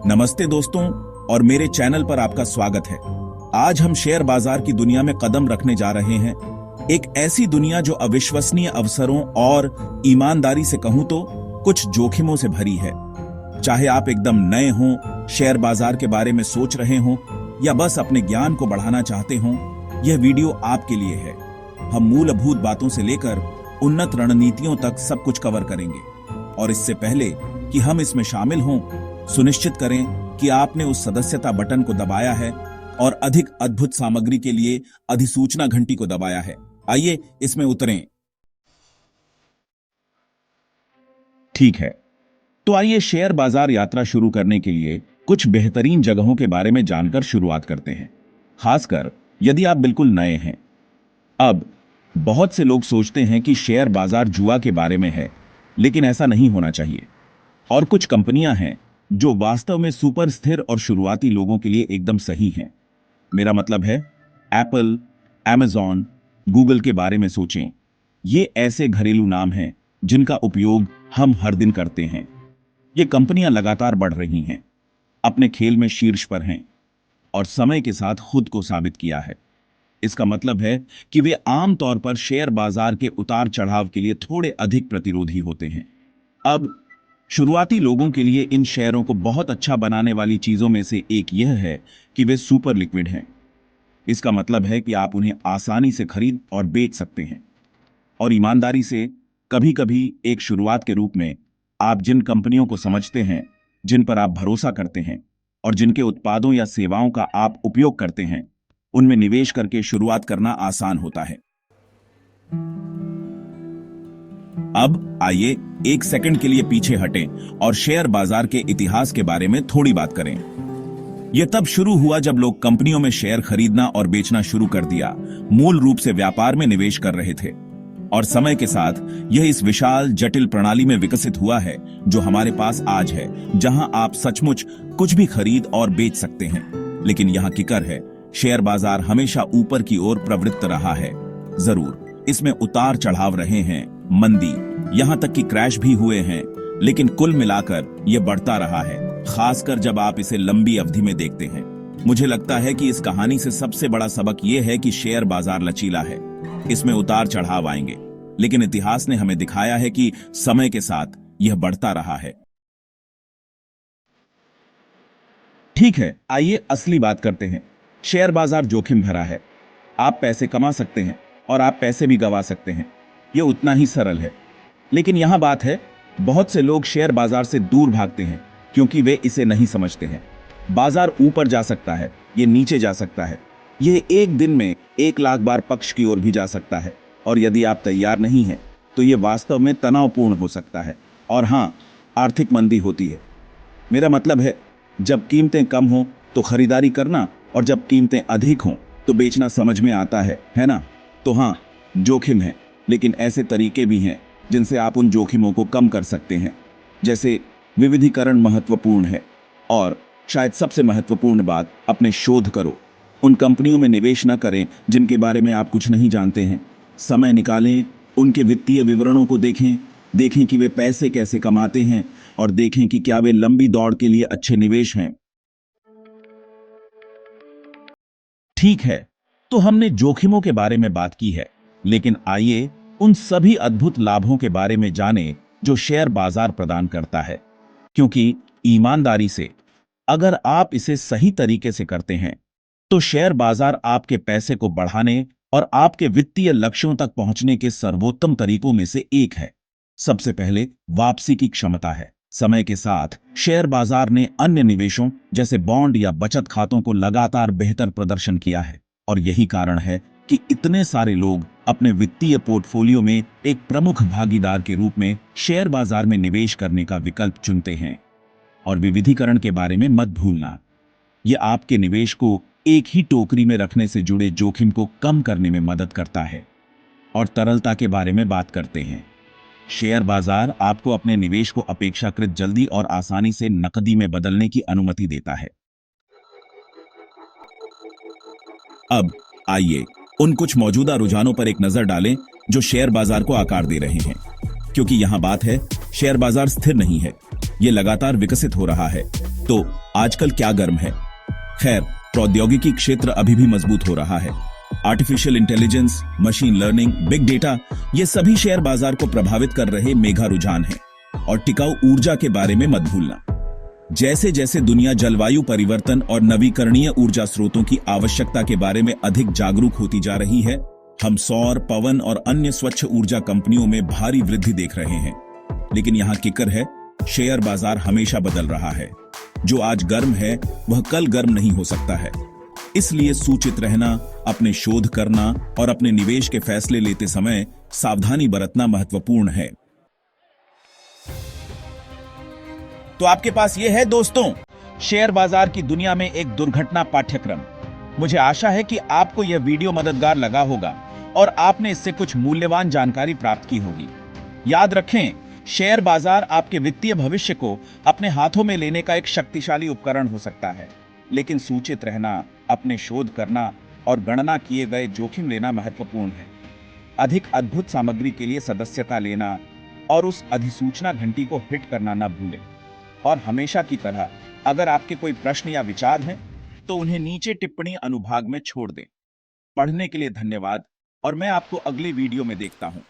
नमस्ते दोस्तों, और मेरे चैनल पर आपका स्वागत है। आज हम शेयर बाजार की दुनिया में कदम रखने जा रहे हैं। एक ऐसी दुनिया जो अविश्वसनीय अवसरों और ईमानदारी से कहूं तो कुछ जोखिमों से भरी है। चाहे आप एकदम नए हों, शेयर बाजार के बारे में सोच रहे हों या बस अपने ज्ञान को बढ़ाना चाहते हों, यह वीडियो आपके लिए है। हम मूलभूत बातों से लेकर उन्नत रणनीतियों तक सब कुछ कवर करेंगे। और इससे पहले कि हम इसमें शामिल हों, सुनिश्चित करें कि आपने उस सदस्यता बटन को दबाया है और अधिक अद्भुत सामग्री के लिए अधिसूचना घंटी को दबाया है। आइए इसमें उतरें। ठीक है, तो आइए शेयर बाजार यात्रा शुरू करने के लिए कुछ बेहतरीन जगहों के बारे में जानकर शुरुआत करते हैं, खासकर यदि आप बिल्कुल नए हैं। अब बहुत से लोग सोचते हैं कि शेयर बाजार जुआ के बारे में है, लेकिन ऐसा नहीं होना चाहिए। और कुछ कंपनियां हैं जो वास्तव में सुपर स्थिर और शुरुआती लोगों के लिए एकदम सही हैं। मेरा मतलब है एप्पल, Amazon, गूगल के बारे में सोचें। ये ऐसे घरेलू नाम हैं जिनका उपयोग हम हर दिन करते हैं। ये कंपनियां लगातार बढ़ रही हैं, अपने खेल में शीर्ष पर हैं और समय के साथ खुद को साबित किया है। इसका मतलब है कि वे आमतौर पर शेयर बाजार के उतार चढ़ाव के लिए थोड़े अधिक प्रतिरोधी होते हैं। अब शुरुआती लोगों के लिए इन शेयरों को बहुत अच्छा बनाने वाली चीजों में से एक यह है कि वे सुपर लिक्विड हैं। इसका मतलब है कि आप उन्हें आसानी से खरीद और बेच सकते हैं। और ईमानदारी से, कभी-कभी एक शुरुआत के रूप में, आप जिन कंपनियों को समझते हैं, जिन पर आप भरोसा करते हैं और जिनके उत्पादों या सेवाओं का आप उपयोग करते हैं, उनमें निवेश करके शुरुआत करना आसान होता है। अब आइए एक सेकंड के लिए पीछे हटें और शेयर बाजार के इतिहास के बारे में थोड़ी बात करें। यह तब शुरू हुआ जब लोग कंपनियों में शेयर खरीदना और बेचना शुरू कर दिया, मूल रूप से व्यापार में निवेश कर रहे थे। और समय के साथ यह इस विशाल जटिल प्रणाली में विकसित हुआ है जो हमारे पास आज है, जहां आप सचमुच कुछ भी खरीद और बेच सकते हैं। लेकिन यहां किकर है, शेयर बाजार हमेशा ऊपर की ओर प्रवृत्त रहा है। जरूर इसमें उतार चढ़ाव रहे हैं, मंदी, यहां तक कि क्रैश भी हुए हैं, लेकिन कुल मिलाकर यह बढ़ता रहा है, खासकर जब आप इसे लंबी अवधि में देखते हैं। मुझे लगता है कि इस कहानी से सबसे बड़ा सबक यह है कि शेयर बाजार लचीला है। इसमें उतार चढ़ाव आएंगे, लेकिन इतिहास ने हमें दिखाया है कि समय के साथ यह बढ़ता रहा है। ठीक है, आइए असली बात करते हैं। शेयर बाजार जोखिम भरा है। आप पैसे कमा सकते हैं और आप पैसे भी गंवा सकते हैं। यह उतना ही सरल है। लेकिन यहां बात है, बहुत से लोग शेयर बाजार से दूर भागते हैं क्योंकि वे इसे नहीं समझते हैं। बाजार ऊपर जा सकता है, यह नीचे जा सकता है, यह एक दिन में 1,00,000 बार पक्ष की ओर भी जा सकता है। और यदि आप तैयार नहीं हैं, तो यह वास्तव में तनावपूर्ण हो सकता है। और हां, आर्थिक मंदी होती है। मेरा मतलब है, जब कीमतें कम हों तो खरीदारी करना, और जब कीमतें अधिक हों तो बेचना समझ में आता है ना? तो हां, जोखिम है, लेकिन ऐसे तरीके भी हैं जिनसे आप उन जोखिमों को कम कर सकते हैं। जैसे विविधीकरण महत्वपूर्ण है, और शायद सबसे महत्वपूर्ण बात, अपने शोध करो। उन कंपनियों में निवेश न करें जिनके बारे में आप कुछ नहीं जानते हैं। समय निकालें, उनके वित्तीय विवरणों को देखें कि वे पैसे कैसे कमाते हैं, और देखें कि क्या वे लंबी दौड़ के लिए अच्छे निवेश हैं। ठीक है, तो हमने जोखिमों के बारे में बात की है, लेकिन आइए उन सभी अद्भुत लाभों के बारे में जानें जो शेयर बाजार प्रदान करता है। क्योंकि ईमानदारी से, अगर आप इसे सही तरीके से करते हैं, तो शेयर बाजार आपके पैसे को बढ़ाने और आपके वित्तीय लक्ष्यों तक पहुंचने के सर्वोत्तम तरीकों में से एक है। सबसे पहले वापसी की क्षमता है। समय के साथ शेयर बाजार ने अन्य निवेशों जैसे बॉन्ड या बचत खातों को लगातार बेहतर प्रदर्शन किया है, और यही कारण है कि इतने सारे लोग अपने वित्तीय पोर्टफोलियो में एक प्रमुख भागीदार के रूप में शेयर बाजार में निवेश करने का विकल्प चुनते हैं। और विविधीकरण के बारे में मत भूलना, यह आपके निवेश को एक ही टोकरी में रखने से जुड़े जोखिम को कम करने में मदद करता है। और तरलता के बारे में बात करते हैं। शेयर बाजार आपको अपने निवेश को अपेक्षाकृत जल्दी और आसानी से नकदी में बदलने की अनुमति देता है। अब आइए उन कुछ मौजूदा रुझानों पर एक नजर डालें जो शेयर बाजार को आकार दे रहे हैं। क्योंकि यहाँ बात है, शेयर बाजार स्थिर नहीं है, ये लगातार विकसित हो रहा है। तो आजकल क्या गर्म है? खैर, प्रौद्योगिकी क्षेत्र अभी भी मजबूत हो रहा है। Artificial intelligence, machine learning, big data, ये सभी शेयर बाजार को प्रभावित कर रहे मेगा रुझान हैं। और टिकाऊ ऊर्जा के बारे में मत भूलना। जैसे जैसे दुनिया जलवायु परिवर्तन और नवीकरणीय ऊर्जा स्रोतों की आवश्यकता के बारे में अधिक जागरूक होती जा रही है, हम सौर, पवन और अन्य स्वच्छ ऊर्जा कंपनियों में भारी वृद्धि देख रहे हैं। लेकिन यहाँ किकर है, शेयर बाजार हमेशा बदल रहा है। जो आज गर्म है वह कल गर्म नहीं हो सकता है। इसलिए सूचित रहना, अपने शोध करना और अपने निवेश के फैसले लेते समय सावधानी बरतना महत्वपूर्ण है। तो आपके पास यह है दोस्तों, शेयर बाजार की दुनिया में एक दुर्घटना पाठ्यक्रम। मुझे आशा है कि आपको यह वीडियो मददगार लगा होगा और आपने इससे कुछ मूल्यवान जानकारी प्राप्त की होगी। याद रखें, शेयर बाजार आपके वित्तीय भविष्य को अपने हाथों में लेने का एक शक्तिशाली उपकरण हो सकता है, लेकिन सूचित रहना, अपने शोध करना और गणना किए गए जोखिम लेना महत्वपूर्ण है। अधिक अद्भुत सामग्री के लिए सदस्यता लेना और उस अधिसूचना घंटी को हिट करना न भूलें। और हमेशा की तरह, अगर आपके कोई प्रश्न या विचार हैं, तो उन्हें नीचे टिप्पणी अनुभाग में छोड़ दें। पढ़ने के लिए धन्यवाद और मैं आपको अगले वीडियो में देखता हूं।